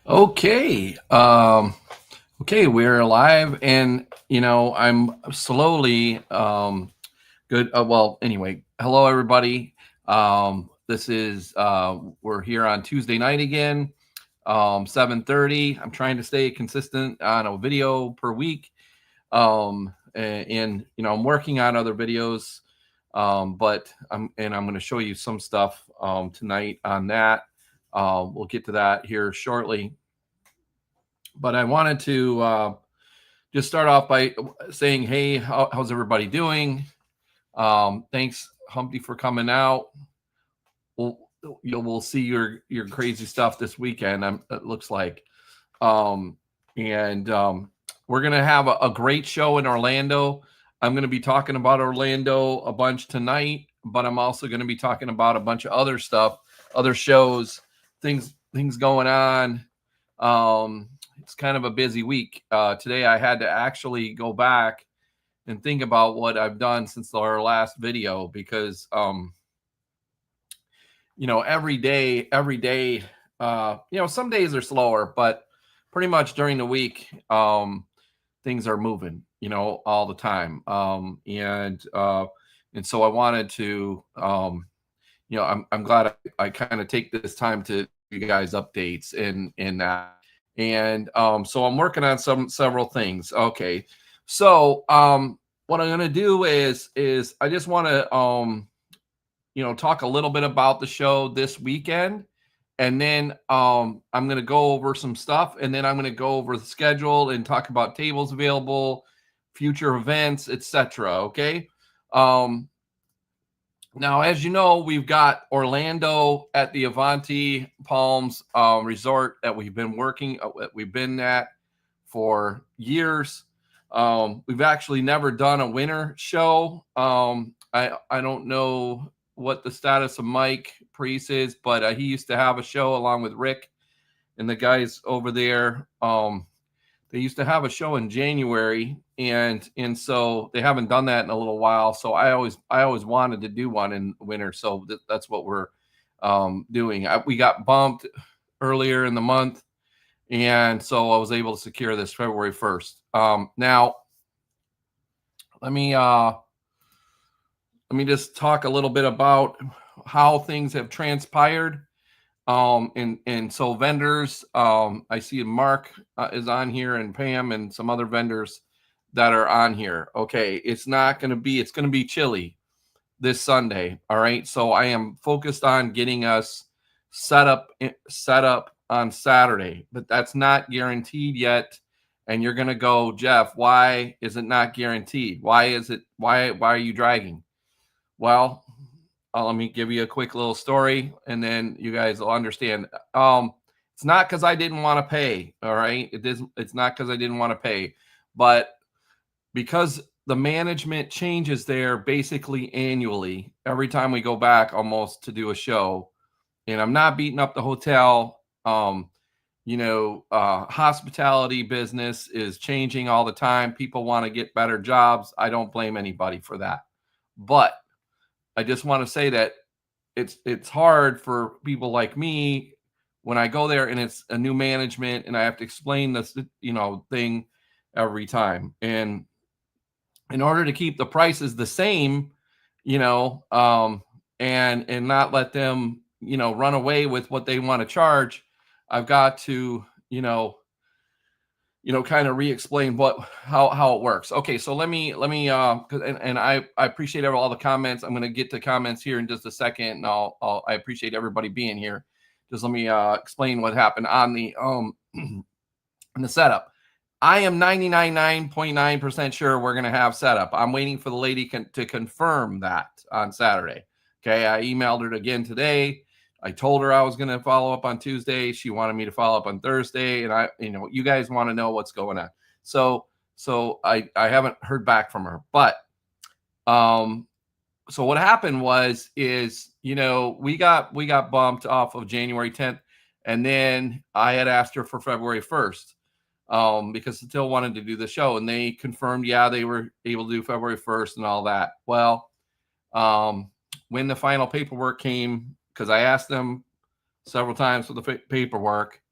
Okay. Okay, we're live and I'm slowly good well, anyway, hello everybody. This is we're here on Tuesday night again. 7:30. I'm trying to stay consistent on a video per week. And I'm working on other videos. But I'm going to show you some stuff tonight on that. We'll get to that here shortly, but I wanted to just start off by saying, hey, how's everybody doing? Thanks, Humpty, for coming out. We'll we'll see your crazy stuff this weekend. It looks like, and we're gonna have a great show in Orlando. I'm gonna be talking about Orlando a bunch tonight, but I'm also gonna be talking about a bunch of other stuff, other shows, things going on. It's kind of a busy week. Today I had to actually go back and think about what I've done since our last video because every day, some days are slower, but pretty much during the week, things are moving, all the time. And so I wanted to, I'm glad I kind of take this time to give you guys updates in that. And so I'm working on several things. Okay. So what I'm gonna do is I just want to talk a little bit about the show this weekend, and then I'm going to go over some stuff, and then I'm going to go over the schedule and talk about tables available, future events, etc. Okay. um Now, as you know, we've got Orlando at the Avanti Palms resort that we've been at for years. We've actually never done a winter show. I don't know what the status of Mike Priest is, but he used to have a show along with Rick and the guys over there. They used to have a show in January, and so they haven't done that in a little while. So I always wanted to do one in winter, so that's what we're doing. We got bumped earlier in the month, and so I was able to secure this February 1st. Now let me uh, let me just talk a little bit about how things have transpired. And so vendors, I see Mark is on here, and Pam, and some other vendors that are on here. Okay, it's going to be chilly this Sunday. All right, so I am focused on getting us set up on Saturday, but that's not guaranteed yet. And you're going to go, Jeff, why is it not guaranteed? Why are you dragging? Well, let me give you a quick little story, and then you guys will understand. It's not because I didn't want to pay. All right, it's not because I didn't want to pay, but because the management changes there basically annually. Every time we go back, almost, to do a show, and I'm not beating up the hotel. Hospitality business is changing all the time. People want to get better jobs. I don't blame anybody for that, but I just want to say that it's hard for people like me when I go there and it's a new management and I have to explain this thing every time. And in order to keep the prices the same, you know, and not let them run away with what they want to charge, I've got to kind of re-explain how it works. Okay, so let me 'cause- and I appreciate all the comments. I'm going to get to comments here in just a second, and I appreciate everybody being here. Just let me explain what happened on the in the setup. I am 99.9% sure we're going to have setup. I'm waiting for the lady to confirm that on Saturday. Okay, I emailed her again today. I told her I was going to follow up on Tuesday. She wanted me to follow up on Thursday, and you guys want to know what's going on. So I haven't heard back from her, but um, so what happened is we got bumped off of January 10th, and then I had asked her for February 1st because still wanted to do the show, and they confirmed, yeah, they were able to do February 1st and all that. Well, um, when the final paperwork came, because I asked them several times for the paperwork,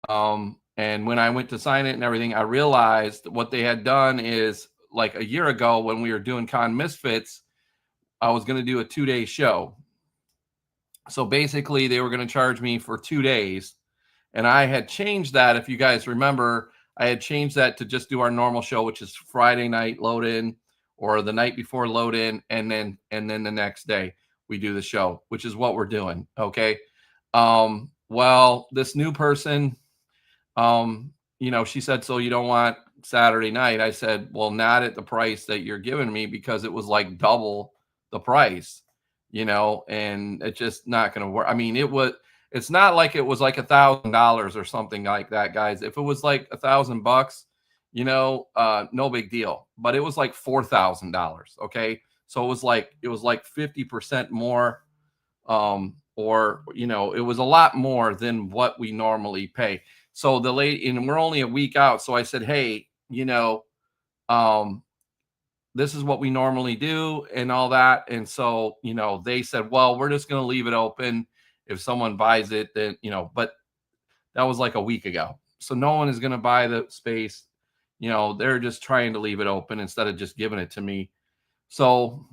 And when I went to sign it and everything, I realized what they had done is, like a year ago when we were doing Con Misfits, I was going to do a 2-day show. So basically, they were going to charge me for 2 days. And I had changed that. If you guys remember, I had changed that to just do our normal show, which is Friday night load in, or the night before load in, and then the next day we do the show, which is what we're doing. Okay. Well, this new person, she said, so you don't want Saturday night? I said, well, not at the price that you're giving me, because it was like double the price, and it's just not going to work. I mean, it's not like it was like $1,000 or something like that, guys. If it was like $1,000, no big deal, but it was like $4,000. Okay. So it was like 50% more, or it was a lot more than what we normally pay. So the lady, and we're only a week out. So I said, hey, this is what we normally do and all that. And so, they said, well, we're just going to leave it open. If someone buys it, then, but that was like a week ago. So no one is going to buy the space. They're just trying to leave it open instead of just giving it to me. So,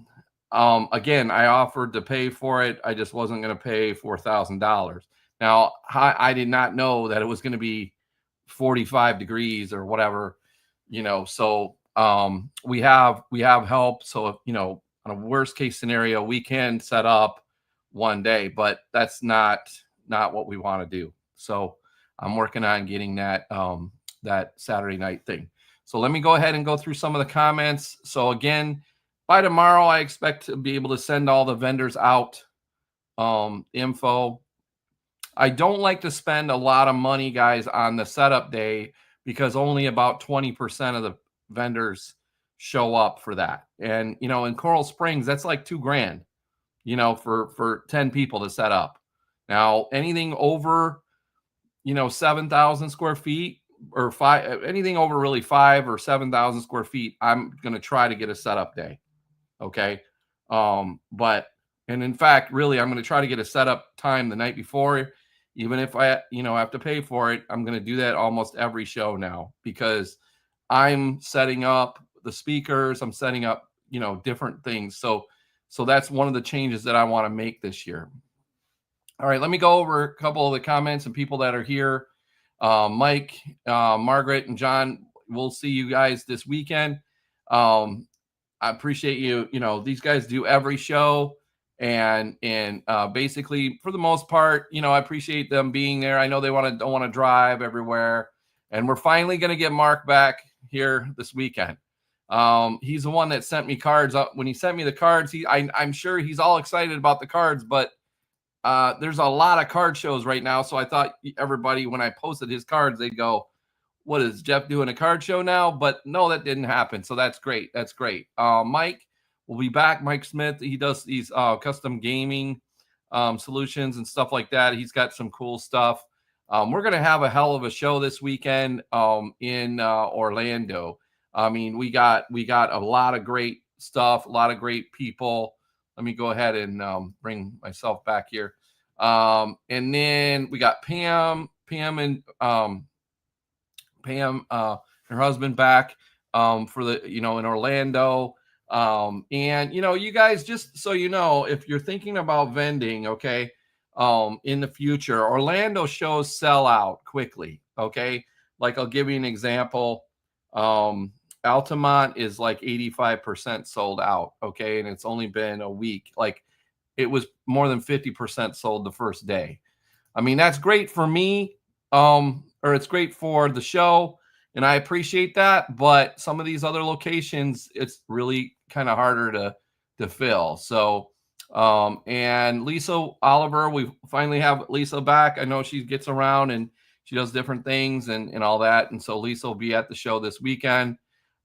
again, I offered to pay for it. I just wasn't going to pay $4,000. Now, I did not know that it was going to be 45 degrees or whatever, so we have help. So, on a worst case scenario, we can set up one day, but that's not what we want to do. So I'm working on getting that Saturday night thing. So let me go ahead and go through some of the comments. So again, by tomorrow, I expect to be able to send all the vendors out info. I don't like to spend a lot of money, guys, on the setup day, because only about 20% of the vendors show up for that. And, in Coral Springs, that's like $2,000, for 10 people to set up. Now, anything over, 7,000 square feet, or anything over really 5 or 7,000 square feet, I'm going to try to get a setup day. Okay. And in fact, really, I'm going to try to get a setup time the night before. Even if I, have to pay for it, I'm going to do that almost every show now, because I'm setting up the speakers. I'm setting up, different things. So that's one of the changes that I want to make this year. All right, let me go over a couple of the comments and people that are here. Mike, Margaret, and John, we'll see you guys this weekend. I appreciate you. These guys do every show. And basically, for the most part, I appreciate them being there. I know they don't want to drive everywhere, and we're finally going to get Mark back here this weekend. He's the one that sent me cards. When he sent me the cards, I'm sure he's all excited about the cards, but there's a lot of card shows right now. So I thought everybody, when I posted his cards, they'd go, "What is Jeff doing, a card show now?" But no, that didn't happen. So that's great. That's great. Mike will be back. Mike Smith, he does these custom gaming solutions and stuff like that. He's got some cool stuff. We're going to have a hell of a show this weekend in Orlando. I mean, we got a lot of great stuff, a lot of great people. Let me go ahead and bring myself back here. And then we got Pam and Pam, her husband, back for the, in Orlando. And, you guys, just so you know, if you're thinking about vending, okay, in the future, Orlando shows sell out quickly. Okay. Like, I'll give you an example. Altamont is like 85% sold out. Okay. And it's only been a week. Like, it was more than 50% sold the first day. I mean, that's great for me. Or it's great for the show, and I appreciate that. But some of these other locations, it's really kind of harder to fill. So, and Lisa Oliver, we finally have Lisa back. I know she gets around and she does different things and all that. And so Lisa will be at the show this weekend.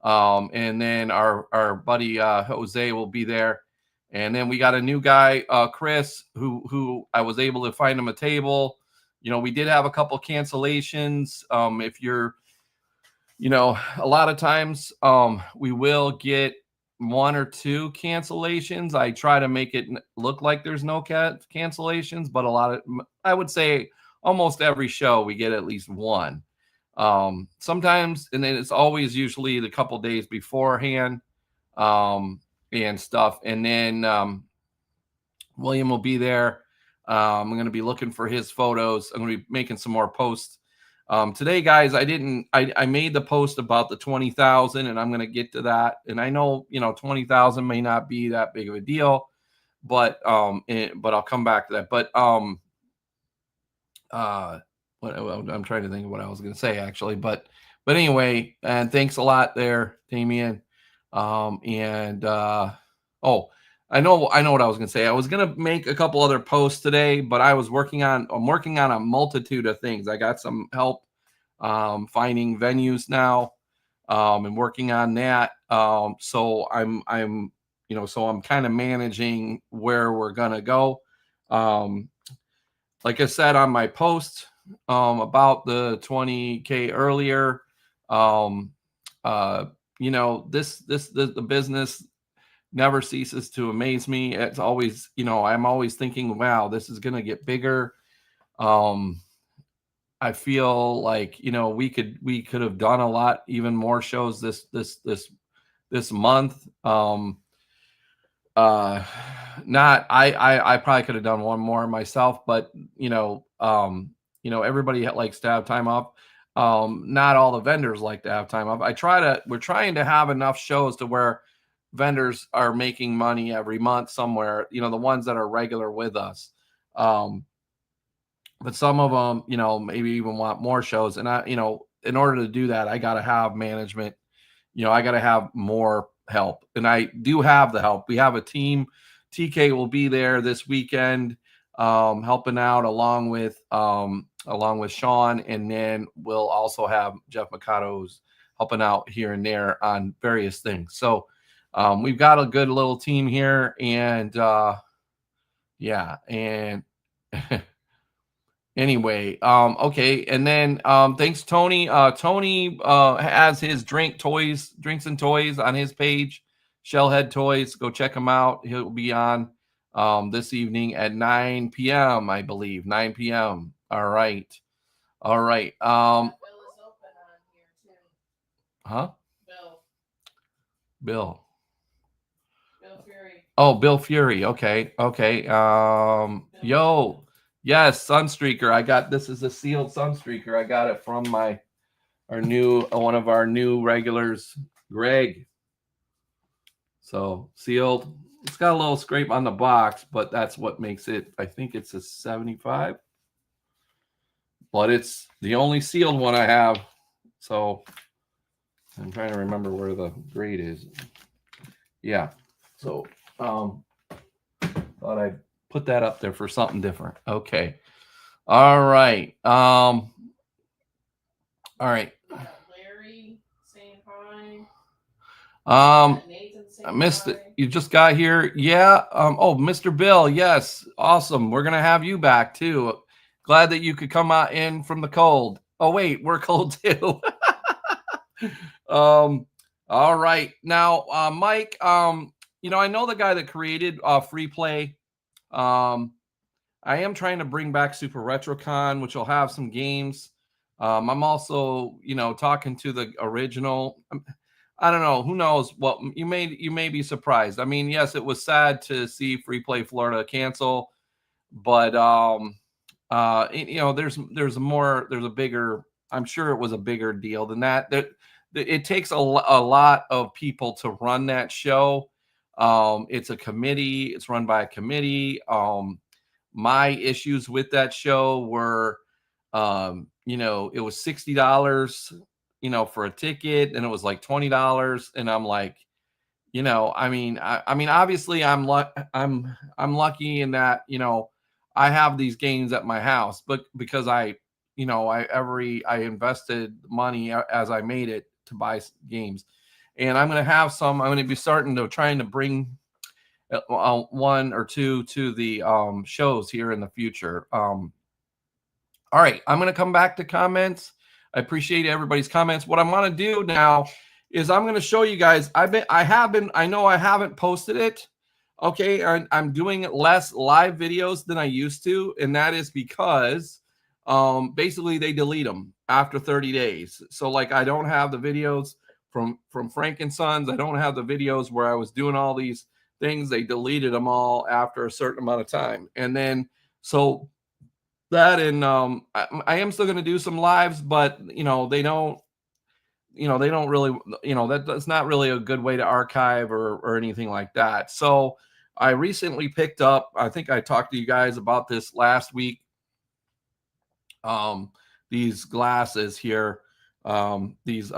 And then our buddy Jose will be there. And then we got a new guy, Chris, who I was able to find him a table. We did have a couple cancellations. If you're, a lot of times we will get 1 or 2 cancellations. I try to make it look like there's no cancellations, but I would say almost every show we get at least one. Sometimes, and then it's always usually the couple days beforehand, and stuff. And then William will be there. I'm going to be looking for his photos. I'm going to be making some more posts. Today, guys, I made the post about the 20,000, and I'm going to get to that. And I know, 20,000 may not be that big of a deal, but I'll come back to that. But I'm trying to think of what I was going to say actually, but anyway, and thanks a lot there, Damien. I know what I was going to say. I was going to make a couple other posts today, but I'm working on a multitude of things. I got some help finding venues now, and working on that. So I'm kind of managing where we're going to go. Like I said on my post about the 20K earlier, the business never ceases to amaze me. It's always, I'm always thinking, wow, this is going to get bigger. I feel like, we could have done a lot, even more shows this month. I probably could have done one more myself, but everybody likes to have time off. Not all the vendors like to have time off. We're trying to have enough shows to where vendors are making money every month somewhere, the ones that are regular with us. But some of them, maybe even want more shows. And in order to do that, I got to have management, I got to have more help. And I do have the help. We have a team. TK will be there this weekend, helping out along with Sean. And then we'll also have Jeff Mikado's helping out here and there on various things. So, we've got a good little team here, and anyway, okay. And then thanks, Tony. Tony has his drinks and toys on his page, Shellhead Toys. Go check him out. He'll be on this evening at 9 p.m. I believe 9 p.m. All right. Bill is open on here too. Huh? Bill Fury. Oh, Bill Fury. Okay. Yes, Sunstreaker. This is a sealed Sunstreaker. I got it from one of our new regulars, Greg. So sealed. It's got a little scrape on the box, but that's what makes it. I think it's a 75. But it's the only sealed one I have. So I'm trying to remember where the grade is. Yeah. So thought I'd put that up there for something different. Okay. All right. All right. Larry saying hi. I missed it. You just got here. Yeah. Mr. Bill. Yes. Awesome. We're gonna have you back too. Glad that you could come out in from the cold. Oh wait, we're cold too. All right. Now, Mike, I know the guy that created Free Play. I am trying to bring back Super RetroCon, which will have some games. I'm also, talking to the original. I don't know. Who knows? Well, you may be surprised. I mean, yes, it was sad to see Free Play Florida cancel, but there's a bigger. I'm sure it was a bigger deal than that. It takes a lot of people to run that show. It's a committee. It's run by a committee. My issues with that show were, it was $60, for a ticket, and it was like $20, and I'm like, obviously I'm lucky in that, I have these games at my house, but because I invested money as I made it to buy games, and I'm going to be trying to bring one or two to the shows here in the future. All right, I'm going to come back to comments. I appreciate everybody's comments. What I'm going to do now is I'm going to show you guys. I know I haven't posted it. Okay, I'm doing less live videos than I used to, and that is because basically they delete them after 30 days. So like I don't have the videos from Frank and Sons. I don't have the videos where I was doing all these things. They deleted them all after a certain amount of time. And then so that, and I am still going to do some lives, but they don't really, that's not really a good way to archive or anything like that. So I recently picked up, I think I talked to you guys about this last week, these glasses here, these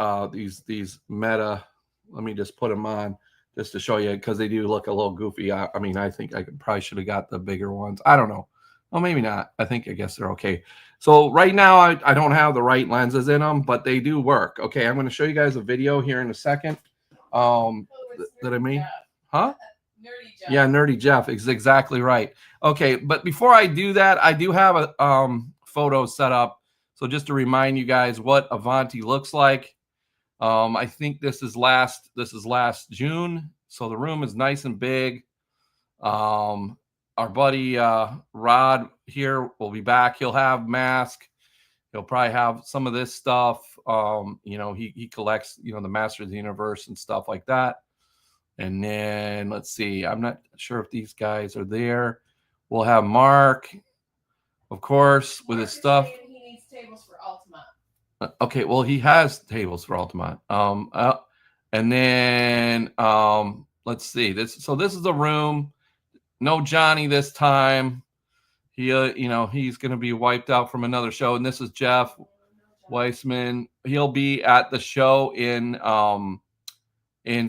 Meta. Let me just put them on just to show you, because they do look a little goofy. I mean, I think I probably should have got the bigger ones. I don't know. Well, maybe not. I guess they're okay. So right now I don't have the right lenses in them, but they do work. Okay, I'm going to show you guys a video here in a second. That I made. Huh? Nerdy Jeff. Yeah, Nerdy Jeff is exactly right. Okay, but before I do that, I do have a photo set up. So just to remind you guys what Avanti looks like. I think this is last June. So the room is nice and big. Our buddy Rod here will be back. He'll have mask. He'll probably have some of this stuff. He collects, the Masters of the Universe and stuff like that. And then let's see. I'm not sure if these guys are there. We'll have Mark, of course, with his stuff. He needs tables for Ultima. Okay, well, he has tables for Ultima. And then let's see. This is the room. No Johnny this time. He, he's going to be wiped out from another show. And this is Jeff Weissman. He'll be at the show in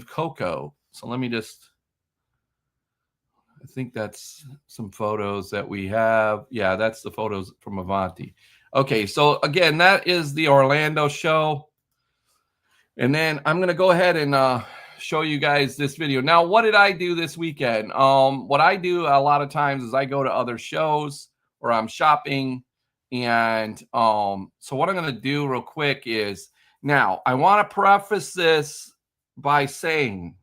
Cocoa. So let me just. I think that's some photos that we have. Yeah, that's the photos from Avanti. Okay, so again, that is the Orlando show. And then I'm going to go ahead and show you guys this video. Now, what did I do this weekend? What I do a lot of times is I go to other shows or I'm shopping. And so what I'm going to do real quick is, now I want to preface this by saying,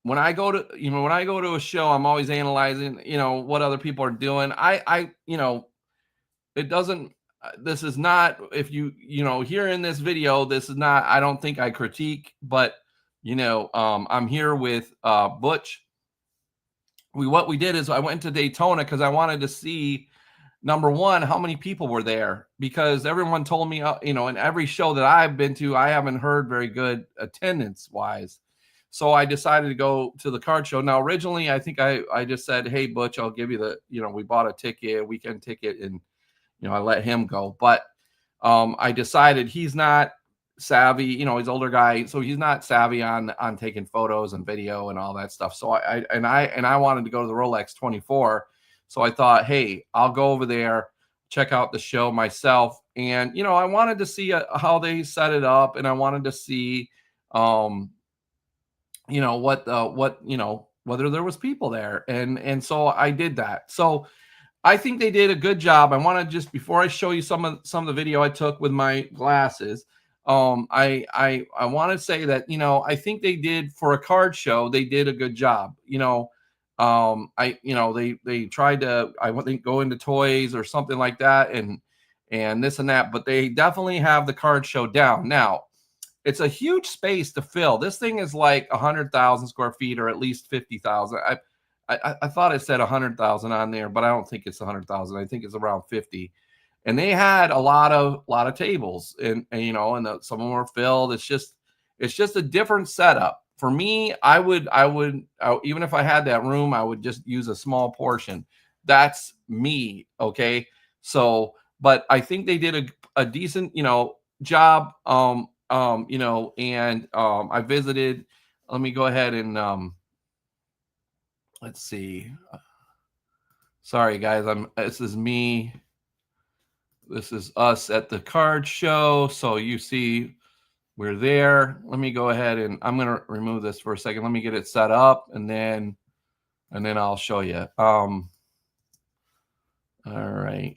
when I go to a show, I'm always analyzing, what other people are doing. It doesn't, this is not, if here in this video, this is not, I don't think I critique, but, I'm here with Butch. What we did is I went to Daytona because I wanted to see, number one, how many people were there, because everyone told me, in every show that I've been to, I haven't heard very good attendance wise. So I decided to go to the card show. Now, originally, I think I just said, hey, Butch, I'll give you the, we bought a weekend ticket, and, I let him go. But I decided he's not savvy, he's an older guy, so he's not savvy on taking photos and video and all that stuff. So I wanted to go to the Rolex 24. So I thought, hey, I'll go over there, check out the show myself. And, I wanted to see how they set it up, and I wanted to see, whether there was people there. And so I did that. So I think they did a good job. I want to just, before I show you some of the video I took with my glasses, I want to say that, I think they did, for a card show, they did a good job. They tried to, I think, go into toys or something like that, and this and that, but they definitely have the card show down. Now, it's a huge space to fill. This thing is like 100,000 square feet, or at least 50,000. I thought it said 100,000 on there, but I don't think it's 100,000. I think it's around 50. And they had a lot of tables, and some of them were filled. It's just a different setup. For me, I would even if I had that room, I would just use a small portion. That's me. Okay. So, but I think they did a decent, job. And I visited. Let me go ahead and let's see. Sorry, guys. This is me. This is us at the card show. So you see, we're there. Let me go ahead and I'm going to remove this for a second. Let me get it set up, and then I'll show you. All right.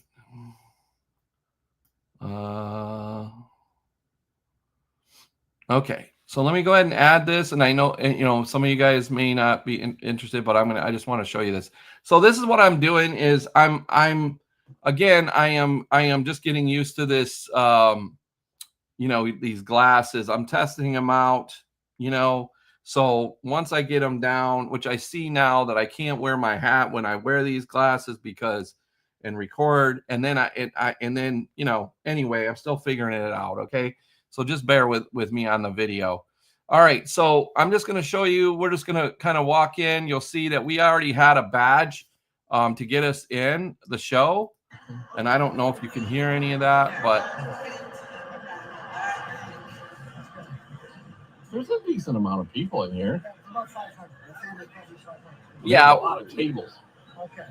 Okay. So let me go ahead and add this. And I know, some of you guys may not be interested, but I just want to show you this. So this is what I'm doing is I'm again, I am just getting used to this. You know, these glasses. I'm testing them out. You know, so once I get them down, which I see now that I can't wear my hat when I wear these glasses because and record, and then and then you know, anyway, I'm still figuring it out. Okay, so just bear with me on the video. All right, so I'm just going to show you. We're just going to kind of walk in. You'll see that we already had a badge to get us in the show, and I don't know if you can hear any of that, but there's a decent amount of people in here. About 500. yeah, A lot of tables. Okay,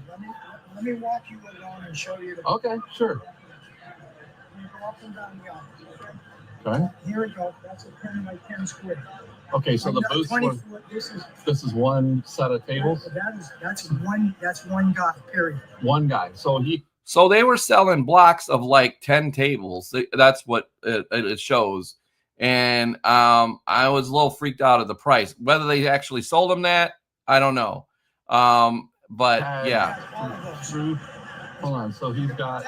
let me walk you along and show you the. Okay, sure. You go up and down the aisle. Okay. Here we go. That's a 10 by 10 square. Okay, so the booths 20 were, foot. this is one set of tables. That's one guy. Period. One guy. So he. so they were selling blocks of like 10 tables. That's what it shows. And I was a little freaked out of the price. Whether they actually sold them that, I don't know. But yeah. True. Hold on. So he's got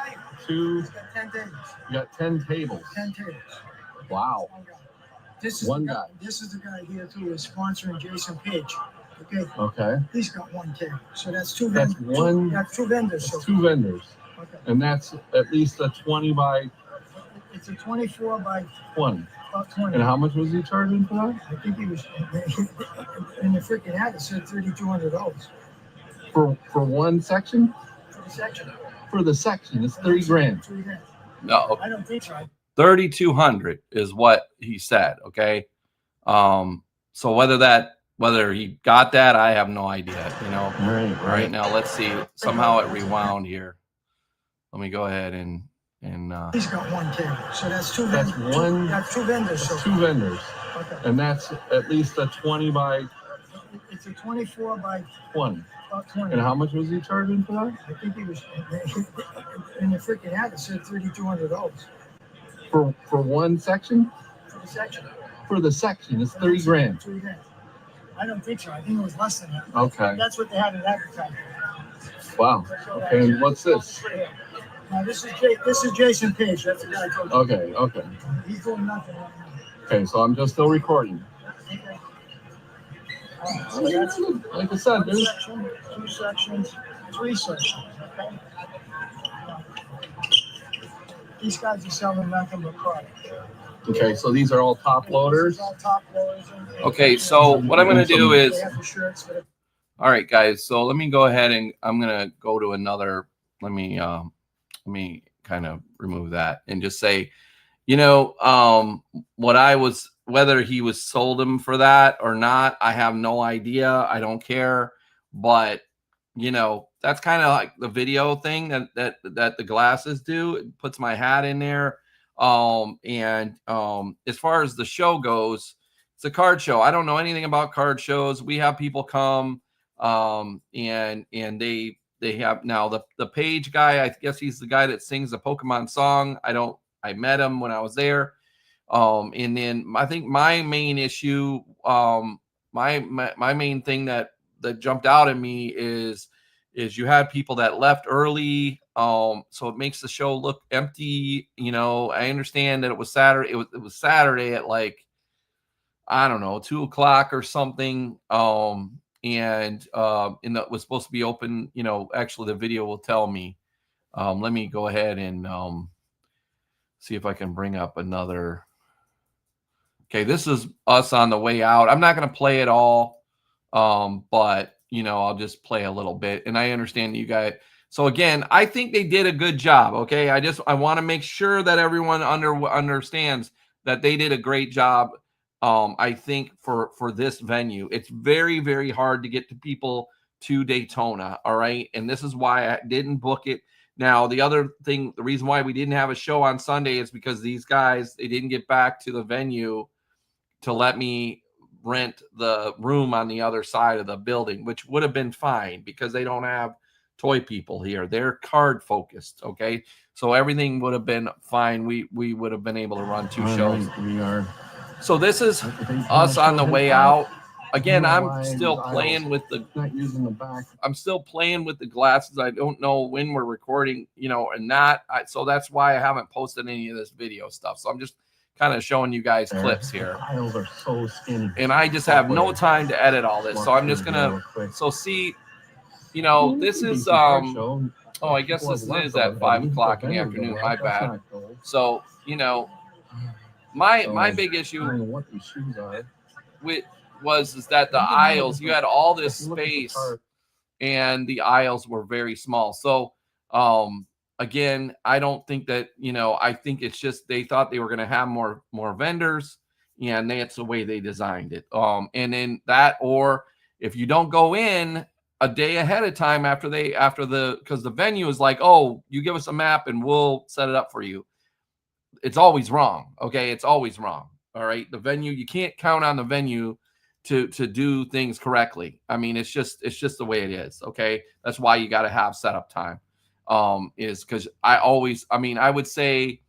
two. He's got 10 tables. You got 10 tables. 10 tables. Wow. One guy. This is One the guy. This is the guy here too. Is sponsoring Jason Page. Okay. Okay. He's got one table. So that's two. That's vendors. one. That's two vendors. That's So two vendors. okay. And that's at least a 20 by It's a 24 by 20. about 20. And how much was he charging for that? I think he was in the freaking ad. It said $3,200 For one section? for the section. For the section, it's 30 grand. $3,000. No, I don't think so. 3,200 is what he said. Okay. So whether he got that, I have no idea. You know. Right now, let's see. Somehow it rewound here. Let me go ahead and He's got one table. So that's two That's vendors. one. That's two vendors. That's So two vendors. okay. And that's at least a 20 by It's a 24 by 20. about 20. And how much was he charging for that? I think he was in the freaking ad. It said $3,200 For one section? for the section. For the section, it's 30 grand. $3,000. I don't think so. I think it was less than that. Okay. That's what they had in advertising. Wow. Okay. And what's this? Now this is Jason Page. That's the guy I told you. Okay. Okay. He's doing nothing right now. Okay. So I'm just still recording. Okay. So that's Like I said, one dude. section, two sections, three sections. Okay. These guys are selling nothing but product. Okay. So these are all top loaders. These are all top loaders. okay. So what I'm going to do is, They have the shirts, but all right, guys. So let me go ahead and I'm going to go to another. Let me kind of remove that and just say, you know, whether he was sold him for that or not, I have no idea. I don't care. But you know, that's kind of like the video thing that the glasses do. It puts my hat in there. As far as the show goes, it's a card show. I don't know anything about card shows. We have people come, and they have now the Page guy. I guess he's the guy that sings the Pokemon song. I met him when I was there. And then I think my main issue, my main thing that jumped out at me is you had people that left early. So it makes the show look empty. You know, I understand that it was Saturday. It was Saturday at like, I don't know, 2:00 or something. And that was supposed to be open. You know, actually the video will tell me. Let me go ahead and see if I can bring up another. Okay, this is us on the way out. I'm not going to play it all, but you know, I'll just play a little bit. And I understand you guys. So again, I think they did a good job. Okay, I want to make sure that everyone understands that they did a great job. I think for this venue, it's very, very hard to get to people to Daytona. All right, and this is why I didn't book it. Now, the other thing, the reason why we didn't have a show on Sunday is because these guys, they didn't get back to the venue to let me rent the room on the other side of the building, which would have been fine because they don't have toy people here. They're card focused. Okay. So everything would have been fine. We would have been able to run two shows. We are. So this is us on the way out. again, I don't know I'm why still these playing aisles with the not using the back. I'm still playing with the glasses. I don't know when we're recording, and not. So that's why I haven't posted any of this video stuff. So I'm just kind of showing you guys clips here. The aisles are so skinny. And I just have no time to edit all this. So I'm just gonna see, this is oh, I guess this is at 5 o'clock in the afternoon. My bad. So, my big issue I don't know what these shoes are. is that the aisles, you had all this space and the aisles were very small. So again, I don't think that, I think it's just they thought they were going to have more vendors, and that's the way they designed it. And then that, or if you don't go in a day ahead of time because the venue is like, oh, you give us a map and we'll set it up for you. It's always wrong. Okay. It's always wrong. All right. The venue, you can't count on the venue to do things correctly. I mean, it's just the way it is. Okay. That's why you got to have setup time. Is because I would say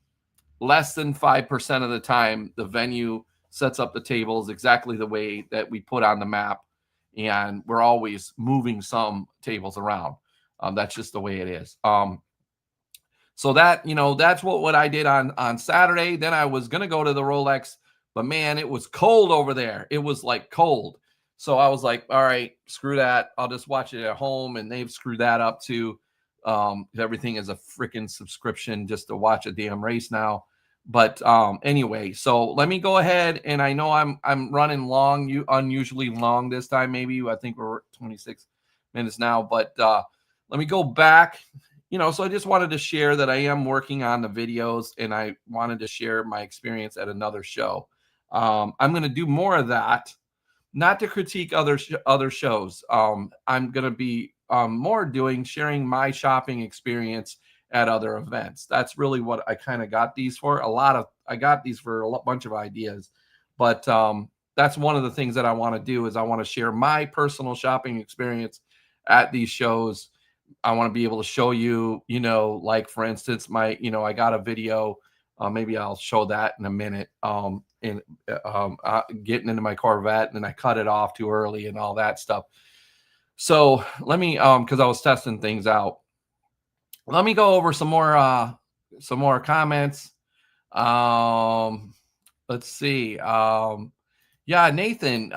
less than 5% of the time, the venue sets up the tables exactly the way that we put on the map. And we're always moving some tables around. That's just the way it is. So that, that's what I did on Saturday. Then I was going to go to the Rolex, but man, it was cold over there. It was like cold. So I was like, all right, screw that. I'll just watch it at home. And they've screwed that up too. Everything is a freaking subscription just to watch a damn race now. But anyway, so let me go ahead, and I know I'm running long, unusually long this time. Maybe I think we're 26 minutes now, but let me go back. So I just wanted to share that I am working on the videos, and I wanted to share my experience at another show. I'm going to do more of that, not to critique other shows. I'm going to be more sharing my shopping experience at other events. That's really what I kind of got these for. I got these for a bunch of ideas, but that's one of the things that I want to do is I want to share my personal shopping experience at these shows. I want to be able to show you, like for instance, I got a video. Maybe I'll show that in a minute. Getting into my Corvette, and I cut it off too early and all that stuff. So let me, because I was testing things out. Let me go over some more comments. Let's see. Yeah, Nathan.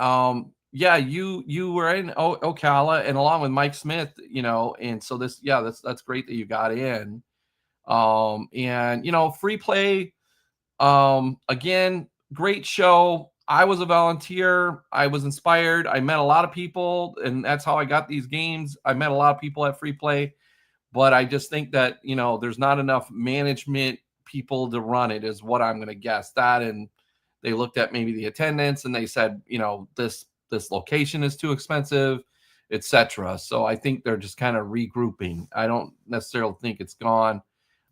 Yeah, you were in Ocala, and along with Mike Smith, and so that's great that you got in. And free play. Again, great show. I was a volunteer. I was inspired. I met a lot of people, and that's how I got these games. I met a lot of people at free play. But I just think that, there's not enough management people to run it is what I'm going to guess. That, and they looked at maybe the attendance and they said, this location is too expensive, etc. So I think they're just kind of regrouping. I don't necessarily think it's gone.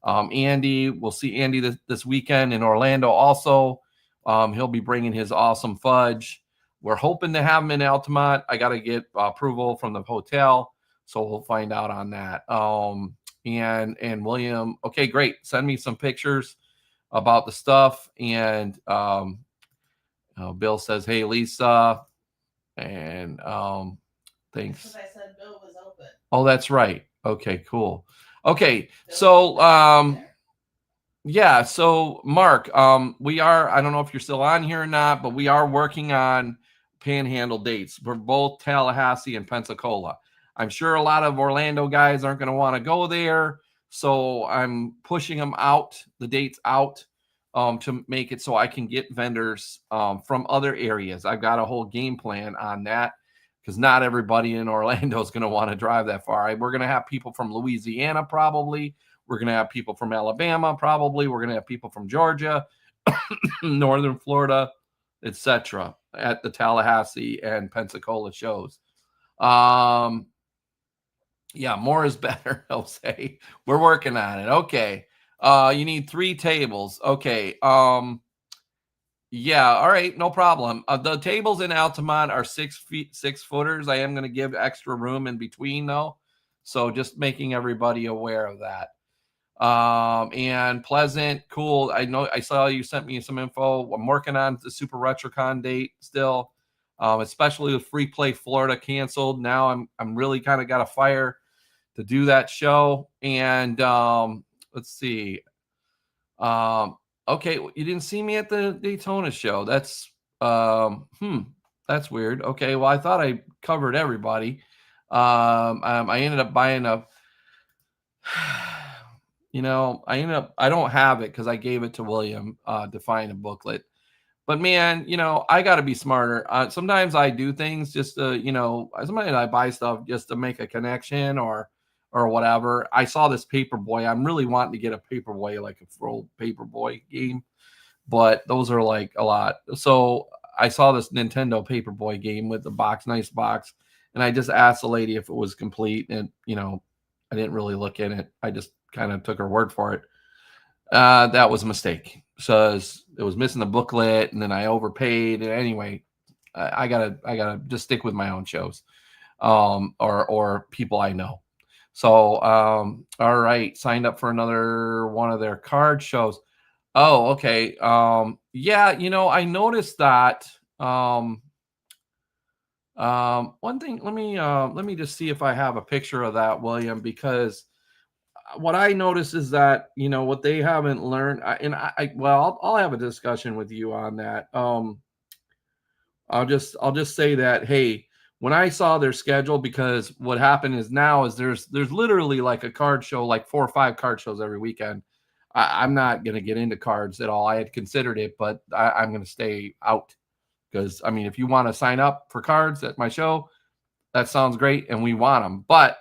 Andy, we'll see Andy this weekend in Orlando also. He'll be bringing his awesome fudge. We're hoping to have him in Altamont. I got to get approval from the hotel. So we'll find out on that. And William, okay, great. Send me some pictures about the stuff. And Bill says, hey, Lisa. And thanks. Because I said Bill was open. Oh, that's right. Okay, cool. Okay, so yeah, so Mark, we are, I don't know if you're still on here or not, but we are working on Panhandle dates for both Tallahassee and Pensacola. I'm sure a lot of Orlando guys aren't going to want to go there, so I'm pushing them out, the dates out, to make it so I can get vendors from other areas. I've got a whole game plan on that because not everybody in Orlando is going to want to drive that far. We're going to have people from Louisiana probably. We're going to have people from Alabama probably. We're going to have people from Georgia, Northern Florida, etc. at the Tallahassee and Pensacola shows. Yeah, more is better, I'll say. We're working on it. Okay. You need 3 tables. Okay. Yeah, all right, no problem. The tables in Altamont are 6 footers. I am going to give extra room in between though. So just making everybody aware of that. And Pleasant, cool. I know I saw you sent me some info. I'm working on the Super RetroCon date still. especially with Free Play Florida canceled. Now I'm really kind of got a fire to do that show. And let's see. Okay, you didn't see me at the Daytona show. That's weird. Okay, well, I thought I covered everybody. I ended up buying a I don't have it because I gave it to William to find a booklet. But man, I got to be smarter. Sometimes I do things just to, sometimes I buy stuff just to make a connection or whatever. I saw this Paperboy. I'm really wanting to get a Paperboy, like a full Paperboy game, but those are like a lot. So I saw this Nintendo Paperboy game with the box, nice box, and I just asked the lady if it was complete, and I didn't really look in it. I just kind of took her word for it. That was a mistake. So it was missing the booklet, and then I overpaid. And anyway, I gotta just stick with my own shows, or people I know. So all right, signed up for another one of their card shows. Oh, okay. Yeah, I noticed that. One thing. Let me just see if I have a picture of that, William, because what I notice is that what they haven't learned, I'll have a discussion with you on that. I'll just say that, hey, when I saw their schedule, because what happened is now is there's literally like a card show, like 4 or 5 card shows every weekend. I'm not going to get into cards at all. I had considered it, but I'm going to stay out because, I mean, if you want to sign up for cards at my show, that sounds great, and we want them. But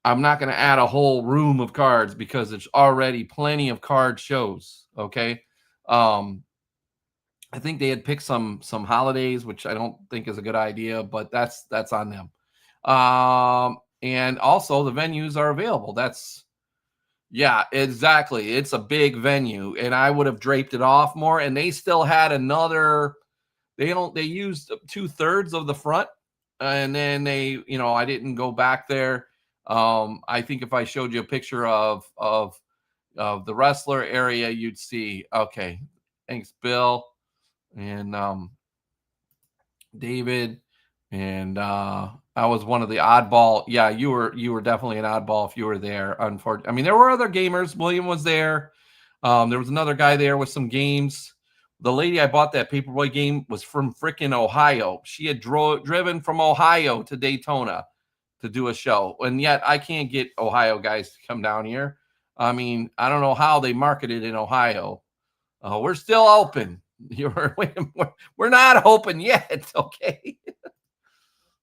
I'm not going to add a whole room of cards because there's already plenty of card shows. Okay. I think they had picked some holidays, which I don't think is a good idea, but that's on them. And also the venues are available. Yeah, exactly. It's a big venue, and I would have draped it off more. And they still had another. They used 2/3 of the front, and then I didn't go back there. I think if I showed you a picture of the wrestler area, you'd see. Okay, thanks, Bill, and David, and I was one of the oddball. Yeah, you were definitely an oddball if you were there. Unfortunately, I mean, there were other gamers. William was there. There was another guy there with some games. The lady I bought that Paperboy game was from freaking Ohio. She had driven from Ohio to Daytona to do a show, and yet I can't get Ohio guys to come down here. I mean, I don't know how they market it in Ohio. We're still open. We're not open yet. Okay.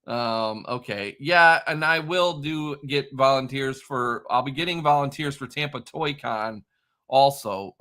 Okay. Yeah, and I will get volunteers I'll be getting volunteers for Tampa Toy Con also.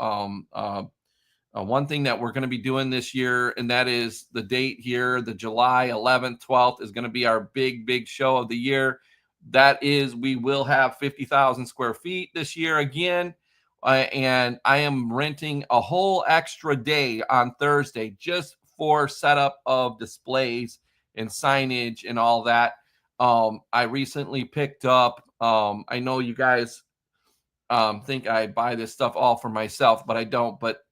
One thing that we're going to be doing this year, and that is the date here, the July 11th, 12th is going to be our big show of the year. That is, we will have 50,000 square feet this year again. And I am renting a whole extra day on Thursday just for setup of displays and signage and all that. I recently picked up, I know you guys think I buy this stuff all for myself, but I don't. But,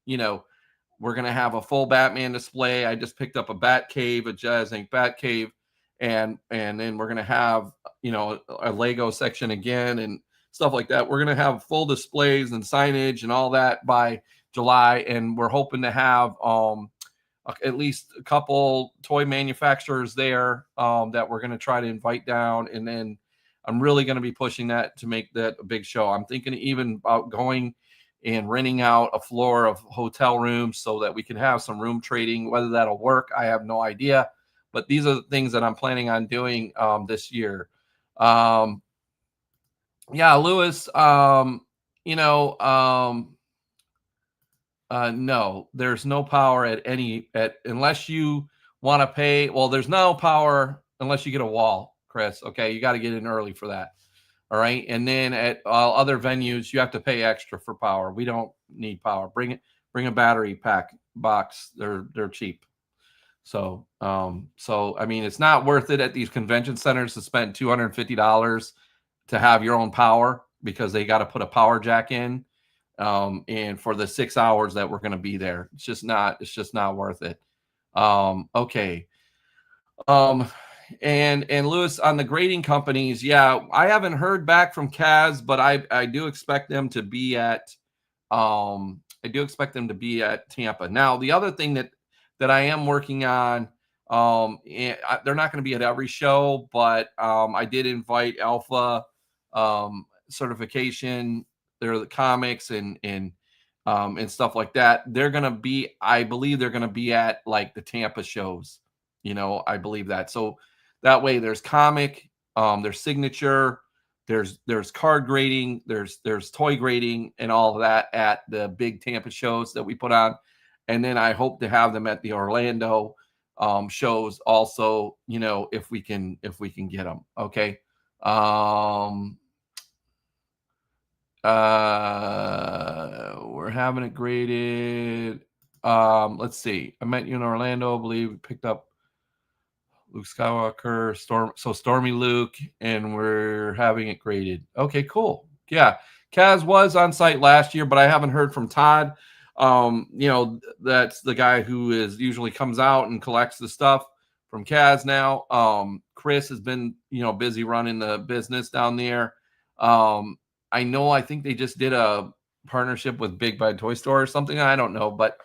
we're going to have a full Batman display. I just picked up a Bat Cave, a Jazz Inc. Bat Cave. And then we're going to have, a Lego section again and stuff like that. We're going to have full displays and signage and all that by July. And we're hoping to have at least a couple toy manufacturers there that we're going to try to invite down. And then I'm really going to be pushing that to make that a big show. I'm thinking even about going and renting out a floor of hotel rooms so that we can have some room trading. Whether that'll work, I have no idea. But these are the things that I'm planning on doing this year. Yeah, Lewis, no, there's no power unless you want to pay. Well, there's no power unless you get a wall, Chris. Okay, you got to get in early for that. All right, and then at other venues, you have to pay extra for power. We don't need power. Bring a battery pack box. They're cheap. So I mean, it's not worth it at these convention centers to spend $250 to have your own power because they got to put a power jack in. And for the 6 hours that we're going to be there, it's just not worth it. Okay. And Lewis, on the grading companies, yeah, I haven't heard back from Kaz, but I do expect them to be at Tampa. Now, the other thing that I am working on, they're not going to be at every show, but I did invite Alpha certification. They're the comics and stuff like that. They're going to be, I believe they're going to be at like the Tampa shows. I believe that. So that way there's comic, there's signature, there's card grading, there's toy grading and all of that at the big Tampa shows that we put on. And then I hope to have them at the Orlando shows also, if we can get them. Okay. We're having it graded. Let's see. I met you in Orlando. I believe we picked up Luke Skywalker, Stormy Luke, and we're having it graded. Okay, cool. Yeah. Kaz was on site last year, but I haven't heard from Todd. That's the guy who usually comes out and collects the stuff from Kaz now. Chris has been, busy running the business down there. I think they just did a partnership with Big Bad Toy Store or something. I don't know, but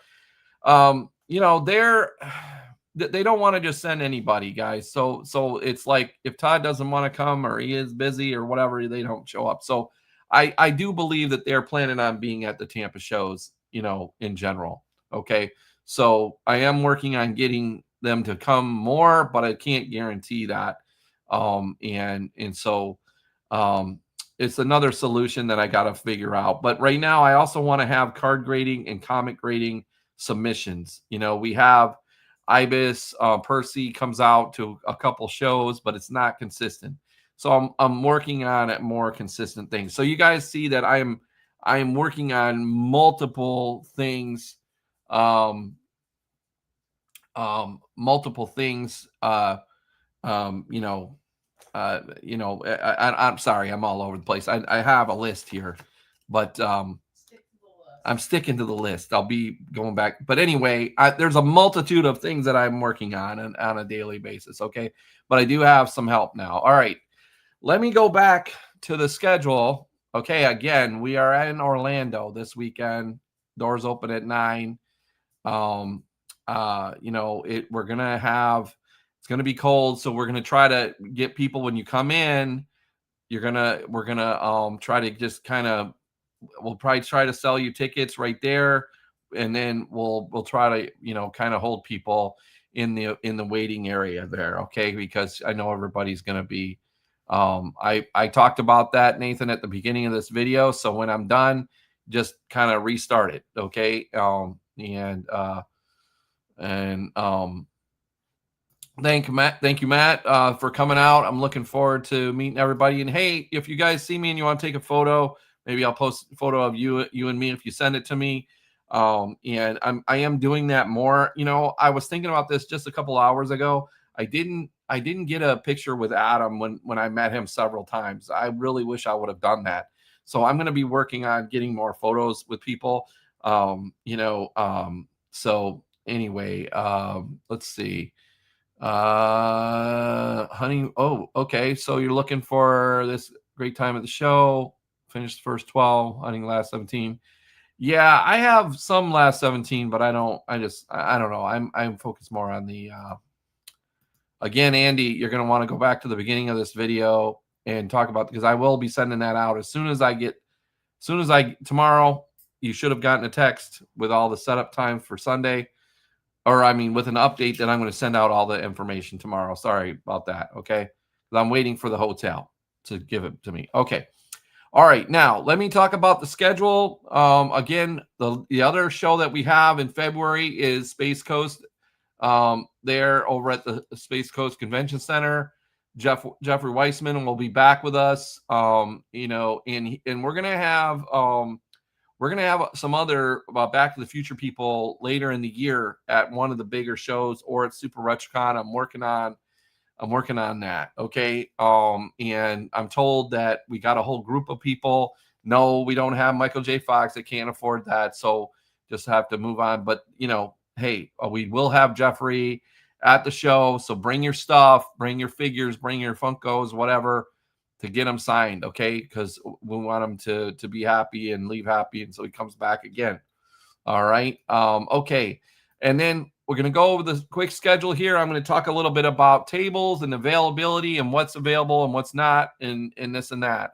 they don't want to just send anybody, guys. So it's like if Todd doesn't want to come or he is busy or whatever, they don't show up. So I do believe that they're planning on being at the Tampa shows, in general. Okay. So I am working on getting them to come more, but I can't guarantee that. So it's another solution that I got to figure out. But right now I also want to have card grading and comic grading submissions. We have Ibis, Percy comes out to a couple shows, but it's not consistent. So I'm working on it more consistent things. So you guys see that I am working on multiple things, I'm sorry, I'm all over the place. I have a list here, but I'm sticking to the list. I'll be going back. But anyway, there's a multitude of things that I'm working on a daily basis. Okay. But I do have some help now. All right. Let me go back to the schedule. Okay. Again, we are in Orlando this weekend. Doors open at 9. We're going to have, it's going to be cold. So we're going to try to get people when you come in, we're going to try to just we'll probably try to sell you tickets right there. And then we'll try to, kind of hold people in the waiting area there. Okay. Because I know everybody's going to be, I talked about that, Nathan, at the beginning of this video. So when I'm done, just kind of restart it. Okay. Thank you, Matt, for coming out. I'm looking forward to meeting everybody. And hey, if you guys see me and you want to take a photo, maybe I'll post a photo of you and me if you send it to me. And I am doing that more. I was thinking about this just a couple hours ago. I didn't get a picture with Adam when I met him several times. I really wish I would have done that. So I'm going to be working on getting more photos with people. So anyway, let's see. Honey. Oh, okay. So you're looking for this great time at the show. Finished the first 12, hunting last 17. Yeah, I have some last 17, but I don't know. I'm focused more on the, again, Andy, you're going to want to go back to the beginning of this video and talk about, because I will be sending that out as soon as tomorrow, you should have gotten a text with all the setup time for Sunday, with an update that I'm going to send out all the information tomorrow. Sorry about that. Okay. I'm waiting for the hotel to give it to me. Okay. All right, now let me talk about the schedule. Again, the other show that we have in February is Space Coast. They're over at the Space Coast Convention Center. Jeffrey Weissman will be back with us. And we're gonna have some other Back to the Future people later in the year at one of the bigger shows or at Super RetroCon. I'm working on that. Okay. And I'm told that we got a whole group of people. No, we don't have Michael J. Fox. They can't afford that. So just have to move on. But, hey, we will have Jeffrey at the show. So bring your stuff, bring your figures, bring your Funkos, whatever, to get him signed, okay? Because we want him to be happy and leave happy, and so he comes back again. All right. Okay. And then we're going to go over the quick schedule here. I'm going to talk a little bit about tables and availability and what's available and what's not, and this and that.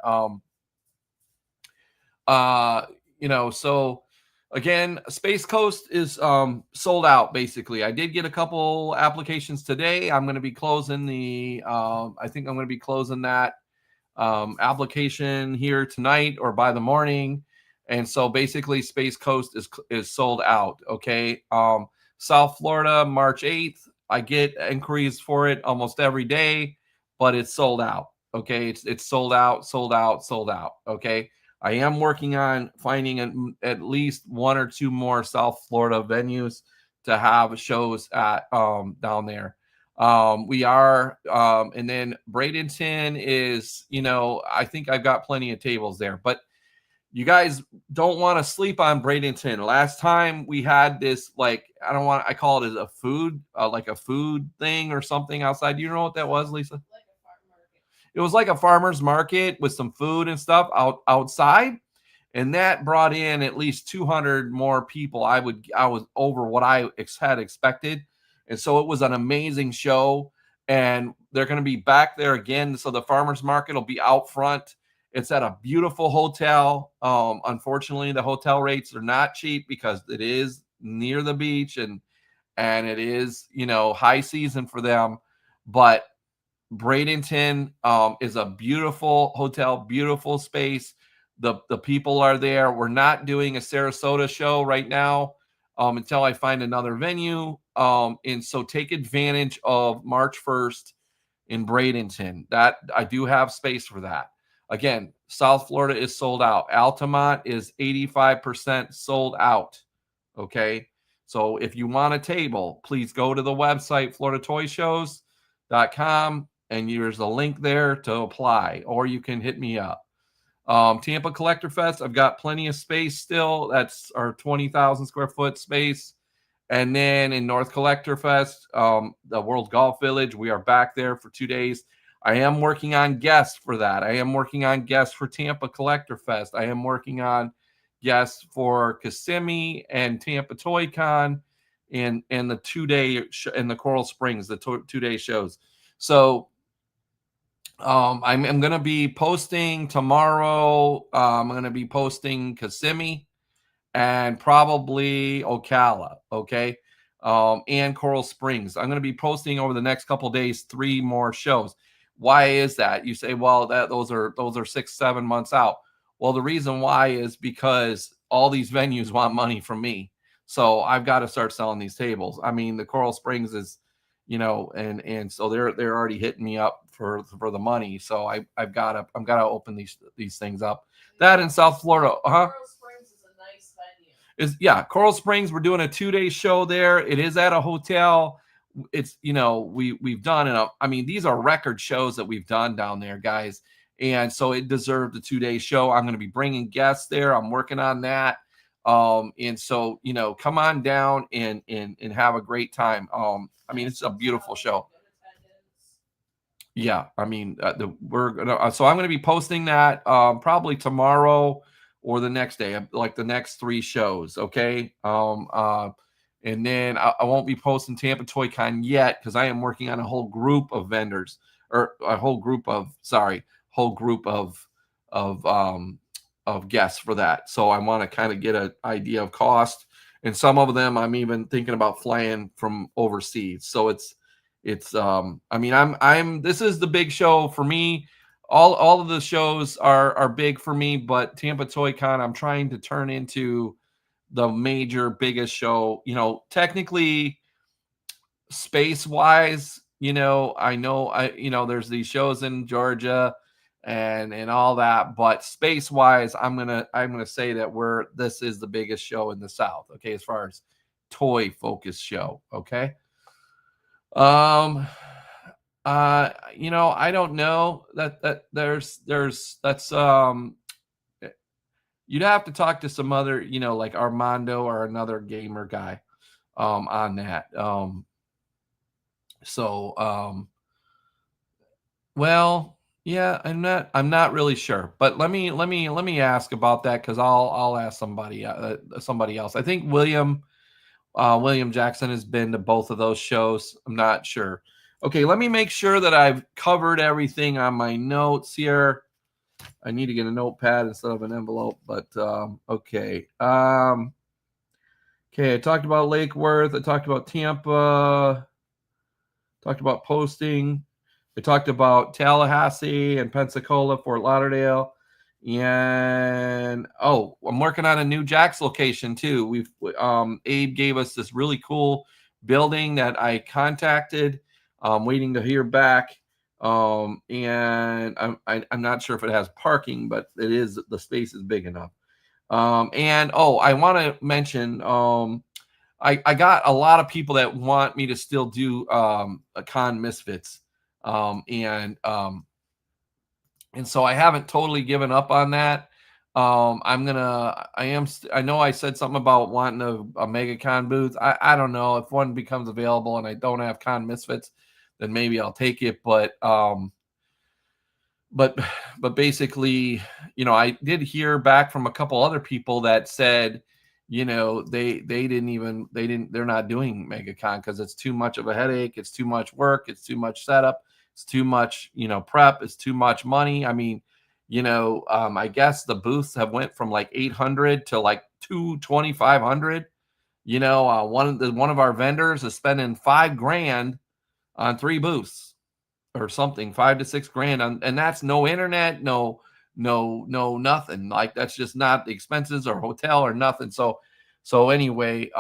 So again, Space Coast is sold out basically. I did get a couple applications today. I'm going to be closing the I think I'm going to be closing that application here tonight or by the morning. And so basically Space Coast is sold out. Okay. South Florida, March 8th. I get inquiries for it almost every day, but it's sold out. Okay. It's sold out. Okay. I am working on finding at least one or two more South Florida venues to have shows at down there. We are, and then Bradenton is, I think I've got plenty of tables there, but you guys don't want to sleep on Bradenton. Last time we had this, like, I call it as a food, like a food thing or something outside. Do you know what that was, Lisa? Like a farm market. It was like a farmer's market with some food and stuff outside. And that brought in at least 200 more people. I was over what I had expected. And so it was an amazing show. And they're going to be back there again. So the farmer's market will be out front. It's at a beautiful hotel. Unfortunately, the hotel rates are not cheap because it is near the beach and it is, high season for them. But Bradenton is a beautiful hotel, beautiful space. The people are there. We're not doing a Sarasota show right now until I find another venue. And so take advantage of March 1st in Bradenton. That I do have space for that. Again, South Florida is sold out. Altamont is 85% sold out. Okay. So if you want a table, please go to the website, floridatoyshows.com, and there's a link there to apply, or you can hit me up. Tampa Collector Fest, I've got plenty of space still. That's our 20,000 square foot space. And then in North Collector Fest, the World Golf Village, we are back there for 2 days. I am working on guests for that. I am working on guests for Tampa Collector Fest. I am working on guests for Kissimmee and Tampa Toy Con and the 2-day and the Coral Springs, the 2-day shows. So I'm going to be posting tomorrow. I'm going to be posting Kissimmee and probably Ocala. Okay. And Coral Springs. I'm going to be posting over the next couple of days 3 more shows. Why is that? You say, well, those are 6-7 months out. Well, the reason why is because all these venues want money from me. So I've got to start selling these tables. I mean, the Coral Springs is, and so they're already hitting me up for the money. So I'm gotta open these things up. That in South Florida, Coral Springs is a nice venue. Coral Springs. We're doing a 2-day show there. It is at a hotel. It's, we've done, and I mean, these are record shows that we've done down there, guys. And so it deserved a 2-day show. I'm going to be bringing guests there. I'm working on that. And so, come on down and have a great time. I mean, it's a beautiful show. Yeah. I mean, so I'm going to be posting that, probably tomorrow or the next day, like the next 3 shows. Okay. And then I won't be posting Tampa Toy Con yet because I am working on a whole group of vendors, or a whole group of guests for that. So I want to kind of get an idea of cost, and some of them I'm even thinking about flying from overseas. So it's I mean, this is the big show for me. All of the shows are big for me, but Tampa Toy Con I'm trying to turn into the major biggest show, technically space wise, I know there's these shows in Georgia and all that, but space wise, I'm going to say that this is the biggest show in the South. Okay. As far as toy focused show. Okay. I don't know that that's you'd have to talk to some other, like Armando or another gamer guy on that. So, well, yeah, I'm not really sure, but let me ask about that because I'll ask somebody else. I think William Jackson has been to both of those shows. I'm not sure. Okay, let me make sure that I've covered everything on my notes here. I need to get a notepad instead of an envelope, but okay. Okay, I talked about Lake Worth. I talked about Tampa. Talked about posting. I talked about Tallahassee and Pensacola, Fort Lauderdale. And I'm working on a new Jax location too. Abe gave us this really cool building that I contacted. Waiting to hear back. And I'm not sure if it has parking, but the space is big enough. And I want to mention I got a lot of people that want me to still do a Con Misfits. And so I haven't totally given up on that. I know I said something about wanting a MegaCon booth. I don't know if one becomes available and I don't have Con Misfits, then maybe I'll take it. But basically, I did hear back from a couple other people that said, they're not doing MegaCon because it's too much of a headache. It's too much work. It's too much setup. It's too much, prep. It's too much money. I mean, I guess the booths have went from like 800 to like 2,500. One of our vendors is spending $5,000 on 3 booths or something, 5 to 6 grand and that's no internet, no nothing. Like that's just not the expenses or hotel or nothing. So anyway,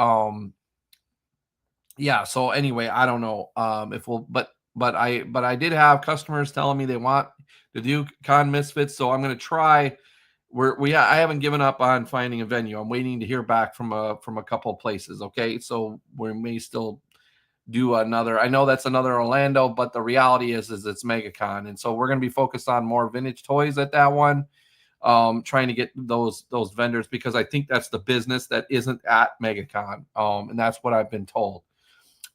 yeah, so anyway, I don't know if we'll, but I did have customers telling me they want to do Con Misfits, so I'm going to try. I haven't given up on finding a venue. I'm waiting to hear back from a couple of places. Okay, so we may still do another. I know that's another Orlando, but the reality is it's MegaCon, and so we're going to be focused on more vintage toys at that one. Trying to get those vendors because I think that's the business that isn't at MegaCon, and that's what I've been told.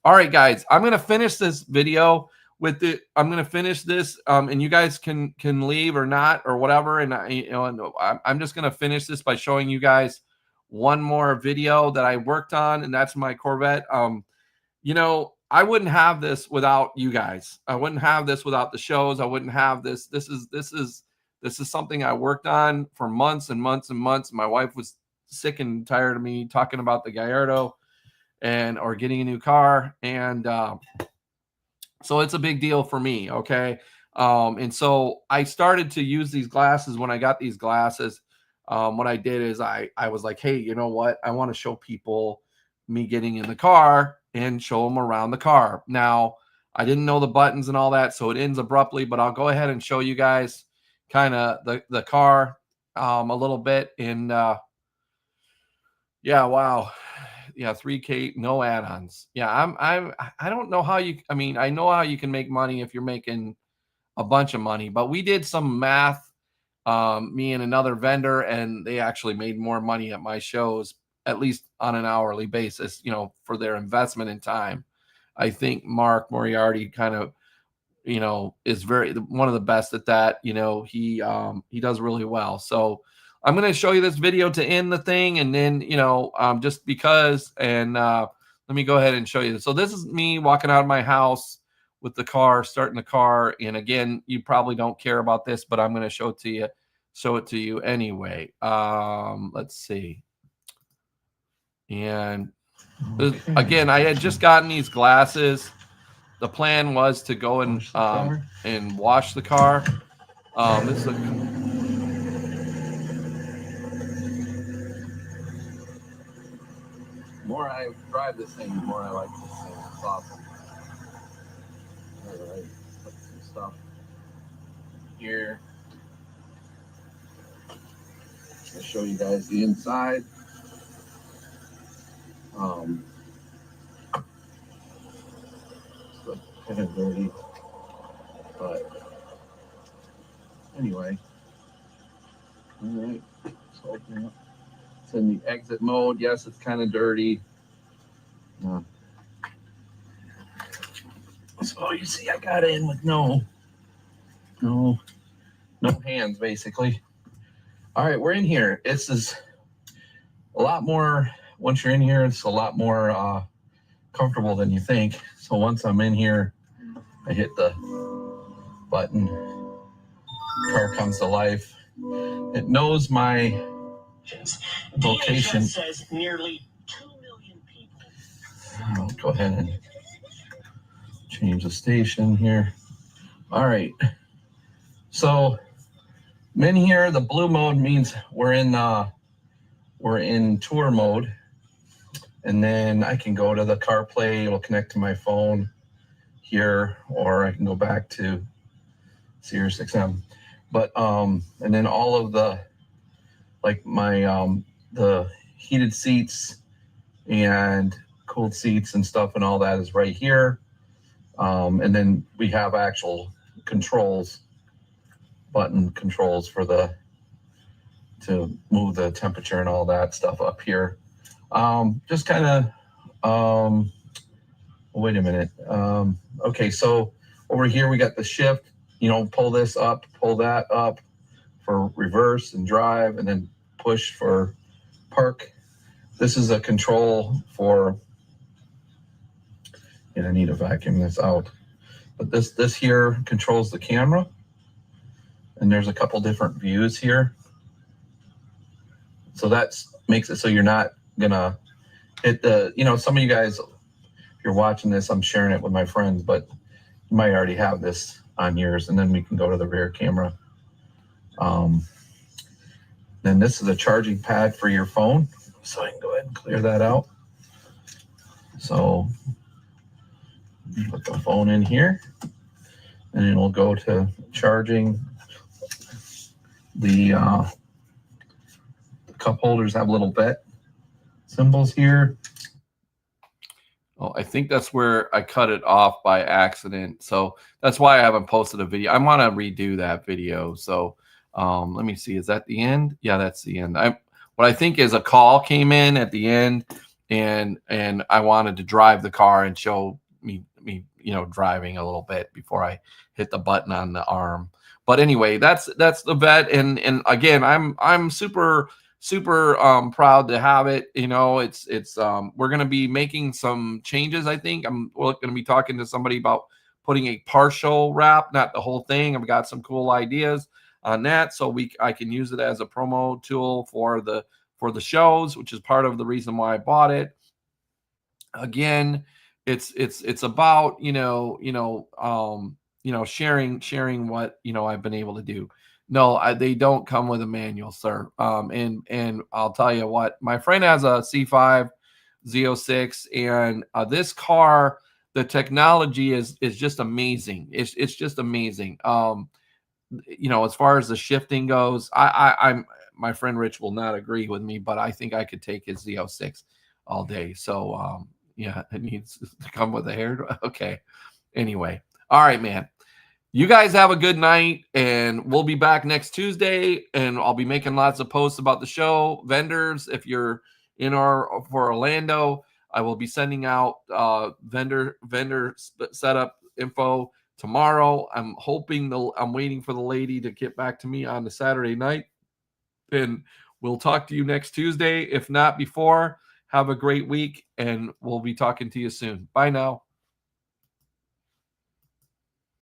All right, guys, I'm going to finish this video I'm going to finish this, and you guys can leave or not or whatever, and I'm just going to finish this by showing you guys one more video that I worked on, and that's my Corvette. I wouldn't have this without you guys. I wouldn't have this without the shows. I wouldn't have this. This is something I worked on for months and months and months. My wife was sick and tired of me talking about the Gallardo or getting a new car. And so it's a big deal for me. Okay. And so I started to use these glasses. When I got these glasses, what I did is I was like, hey, you know what? I want to show people me getting in the car and show them around the car. Now, I didn't know the buttons and all that, so it ends abruptly, but I'll go ahead and show you guys kind of the car a little bit. And yeah, wow. Yeah, 3K, no add-ons. Yeah, I don't know how I know how you can make money if you're making a bunch of money, but we did some math, me and another vendor, and they actually made more money at my shows, at least on an hourly basis, for their investment in time. I think Mark Moriarty kind of, is one of the best at that. He does really well. So I'm going to show you this video to end the thing. And then, just because, and let me go ahead and show you this. So this is me walking out of my house with the car, starting the car. And again, you probably don't care about this, but I'm going to show it to you anyway. Let's see. And again, I had just gotten these glasses. The plan was to go and wash the car. This is the more I drive this thing, the more I like this thing. It's awesome. All right, put some stuff here. I'll show you guys the inside. It's kind of dirty, but anyway. All right, let's open it up. It's in the exit mode. Yes, it's kind of dirty. So you see, I got in with no hands, basically. All right, we're in here. This is a lot more, once you're in here, it's a lot more comfortable than you think. So once I'm in here, I hit the button, car comes to life. It knows my location. DHS says nearly 2 million people. I'll go ahead and change the station here. All right. So I'm in here. The blue mode means we're in tour mode. And then I can go to the CarPlay. It'll connect to my phone here, or I can go back to Sirius XM. But and then all of the, like my the heated seats and cooled seats and stuff and all that is right here. And then we have actual controls, button controls for to move the temperature and all that stuff up here. Just kind of, wait a minute. Okay, so over here we got the shift, pull this up, pull that up for reverse and drive, and then push for park. This is a control for, and I need to vacuum this out. But this here controls the camera, and there's a couple different views here. So that makes it so you're not gonna hit the, some of you guys, if you're watching this, I'm sharing it with my friends, but you might already have this on yours, and then we can go to the rear camera. Then this is a charging pad for your phone, so I can go ahead and clear that out. So put the phone in here, and it'll go to charging. The cup holders have little vet symbols here. Oh, I think that's where I cut it off by accident. So that's why I haven't posted a video. I want to redo that video. So let me see. Is that the end? Yeah, that's the end. What I think is a call came in at the end, and I wanted to drive the car and show me driving a little bit before I hit the button on the arm. But anyway, that's the vet, and again, I'm super proud to have it. It's we're going to be making some changes. I think I'm going to be talking to somebody about putting a partial wrap, not the whole thing. I've got some cool ideas on that, so I can use it as a promo tool for the shows, which is part of the reason why I bought it. Again, it's about sharing what I've been able to do. No, they don't come with a manual, sir. And I'll tell you what, my friend has a C5 Z06, and this car, the technology is just amazing. It's just amazing. As far as the shifting goes, my friend Rich will not agree with me, but I think I could take his Z06 all day. So yeah, it needs to come with a hair. Okay. Anyway, all right, man. You guys have a good night, and we'll be back next Tuesday, and I'll be making lots of posts about the show. Vendors, if you're for Orlando, I will be sending out vendor setup info tomorrow. I'm waiting for the lady to get back to me on the Saturday night, and we'll talk to you next Tuesday. If not before, have a great week, and we'll be talking to you soon. Bye now.